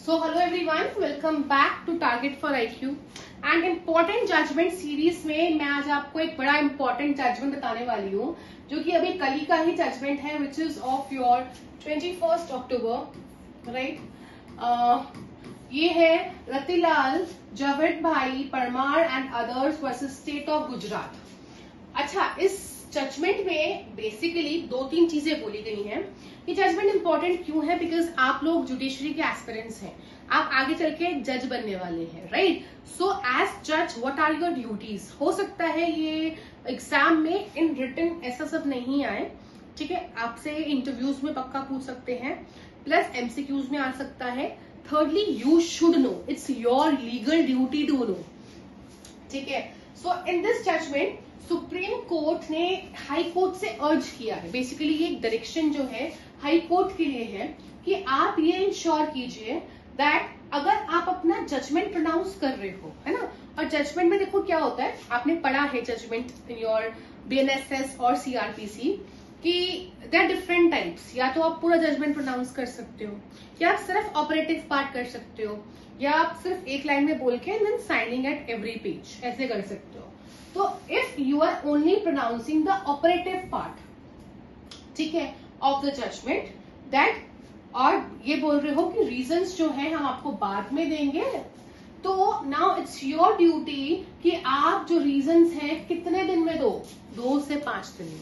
So hello everyone, welcome back to Target for IQ and important judgement series में मैं आज आपको एक बड़ा इम्पोर्टेंट जजमेंट बताने वाली हूँ जो कि अभी कल का ही जजमेंट है which is of your 21 October right. ये है रतिलाल जावेद भाई Parmar and others versus state of Gujarat. अच्छा, इस जजमेंट में बेसिकली दो तीन चीजें बोली गई हैं। ये जजमेंट इंपॉर्टेंट क्यों है? बिकॉज आप लोग जुडिशरी के एस्पिरेंट्स हैं, आप आगे चल के जज बनने वाले हैं, राइट? सो एज जज व्हाट आर योर ड्यूटीज? हो सकता है ये एग्जाम में इन रिटन ऐसा सब नहीं आए, ठीक है, आपसे इंटरव्यूज में पक्का पूछ सकते हैं, प्लस एमसीक्यूज में आ सकता है। Thirdly, you should know, it's your legal duty to know, ठीक है। So in this judgement Supreme Court ने हाई कोर्ट से अर्ज किया है, बेसिकली ये डायरेक्शन जो है हाई कोर्ट के लिए है कि आप ये इंश्योर कीजिए दैट अगर आप अपना जजमेंट प्रोनाउंस कर रहे हो, है ना, और जजमेंट में देखो क्या होता है, आपने पढ़ा है जजमेंट इन योर बीएनएसएस और सीआरपीसी कि देयर डिफरेंट टाइप्स। या तो आप पूरा जजमेंट प्रोनाउंस कर सकते हो, या आप सिर्फ ऑपरेटिव पार्ट कर सकते हो, या आप सिर्फ एक लाइन में बोल के then signing at every page, ऐसे कर सकते हो। तो if you are only pronouncing the operative part, ठीक है, ऑफ द जजमेंट दैट, और ये बोल रहे हो कि रीजंस जो है हम आपको बाद में देंगे, तो नाउ इट्स योर ड्यूटी कि आप जो रीजंस हैं कितने दिन में दो, 2 से 5 दिन में।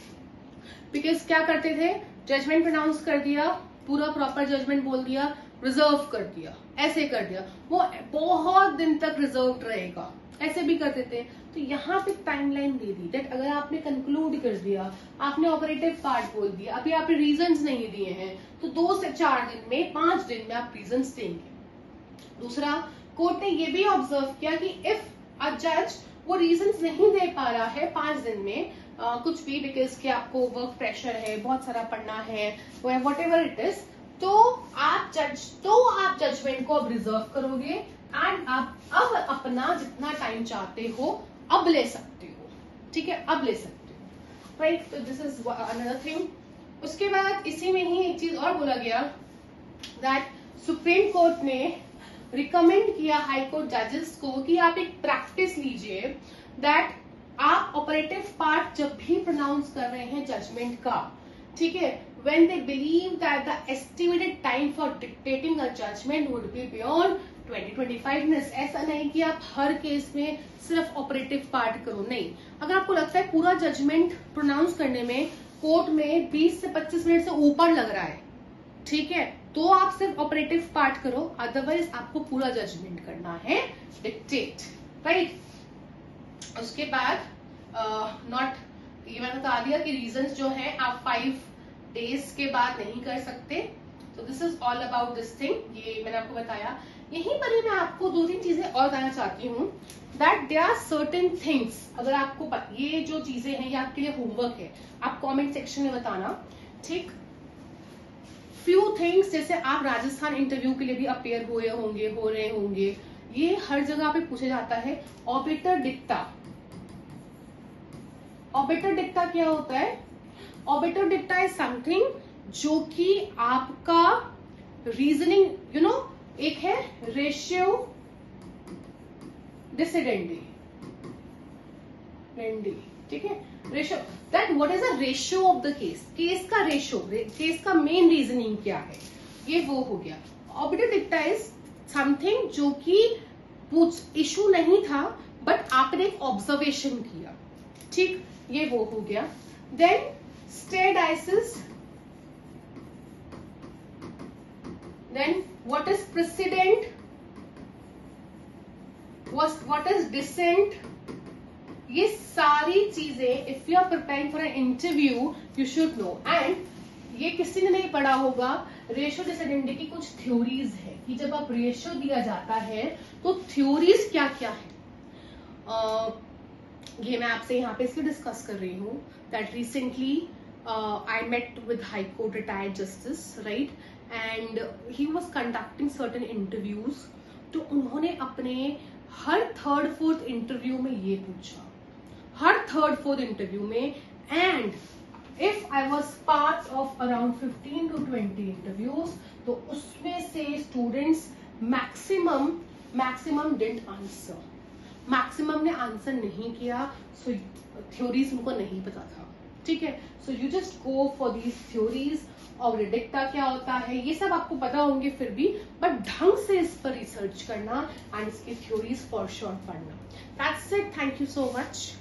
बिकॉज क्या करते थे, जजमेंट प्रोनाउंस कर दिया, पूरा प्रॉपर जजमेंट बोल दिया, रिजर्व कर दिया, ऐसे कर दिया, वो बहुत दिन तक रिजर्व रहेगा, ऐसे भी करते थे। तो यहाँ पे टाइमलाइन दे दी दैट अगर आपने कंक्लूड कर दिया, आपने ऑपरेटिव पार्ट बोल दिया, अभी आपने रीजंस नहीं दिए हैं, तो 2 से 4 दिन में, 5 दिन में आप रीजंस देंगे। दूसरा, कोर्ट ने ये भी ऑब्जर्व किया कि इफ अ जज वो रीजंस नहीं दे पा रहा है 5 दिन में कुछ भी, बिकॉज कि आपको वर्क प्रेशर है, बहुत सारा पढ़ना है, वट एवर इट इज, तो आप जजमेंट को अब रिजर्व करोगे एंड आप अब अपना जितना टाइम चाहते हो अब ले सकते हो, ठीक है, अब ले सकते हो, राइट? तो दिस इज अनदर थिंग। उसके बाद इसी में ही एक चीज और बोला गया दैट सुप्रीम कोर्ट ने रिकमेंड किया हाई कोर्ट जजेस को कि आप एक प्रैक्टिस लीजिए दैट आप ऑपरेटिव पार्ट जब भी प्रोनाउंस कर रहे हैं जजमेंट का, ठीक है, when they believe that the estimated time for dictating a judgment would be beyond 20-25 minutes, ऐसा नहीं कि आप हर केस में सिर्फ ऑपरेटिव पार्ट करो, नहीं। अगर आपको लगता है पूरा जजमेंट प्रोनाउंस करने में कोर्ट में 20 से 25 मिनट से ऊपर लग रहा है, ठीक है, तो आप सिर्फ ऑपरेटिव पार्ट करो, अदरवाइज आपको पूरा जजमेंट करना है डिक्टेट, राइट? उसके बाद नॉट, ये मैंने बता दिया कि रीजंस जो है आप 5 डेज के बाद नहीं कर सकते। तो this is all about this thing, ये मैंने आपको बताया। यहीं पर ही मैं आपको 2-3 चीजें और बताना चाहती हूँ that there are certain things, अगर आपको ये जो चीजें हैं ये आपके लिए होमवर्क है, आप कमेंट सेक्शन में बताना, ठीक? फ्यू थिंग्स, जैसे आप राजस्थान इंटरव्यू के लिए भी अपेयर हो रहे होंगे, ये हर जगह पे पूछा जाता है ऑबिटर डिक्टा। ऑबिटर डिक्टा क्या होता है? ऑबिटर डिक्टा इज समथिंग जो कि आपका रीजनिंग, यू नो, एक है रेशियो डिसिडेंडी, ठीक है, ratio, that what is the ratio of the case, case का रेशियो, केस का मेन रीजनिंग क्या है, ये वो हो गया। ऑबिटर डिक्टा इज समथिंग जो कि इशू नहीं था बट आपने एक ऑब्जर्वेशन किया, ठीक, ये वो हो गया। Then stare decisis, then what is precedent, what is dissent, ये सारी चीजें if you are preparing for an interview you should know. And ये किसी ने नहीं पढ़ा होगा, रेशियो डिसेंडेंटी की कुछ थ्योरीज है कि जब आप रेशियो दिया जाता है तो थ्योरीज क्या क्या है, ये मैं आपसे यहाँ पे इसलिए डिस्कस कर रही हूँ that recently I met with high court retired justice, right, and he was conducting certain interviews. तो उन्होंने अपने हर 3rd-4th इंटरव्यू में ये पूछा, हर 3rd-4th इंटरव्यू में, and if I was part of around 15 to 20 interviews, तो उसमें से students maximum didn't answer, maximum ने आंसर नहीं किया, सो थ्योरीज उनको नहीं पता था, ठीक है। So you just go for these theories, और रिडिक्टा क्या होता है ये सब आपको पता होंगे फिर भी, बट ढंग से इस पर रिसर्च करना एंड इसकी थ्योरीज फॉर श्योर पढ़ना। That's it, thank you so much.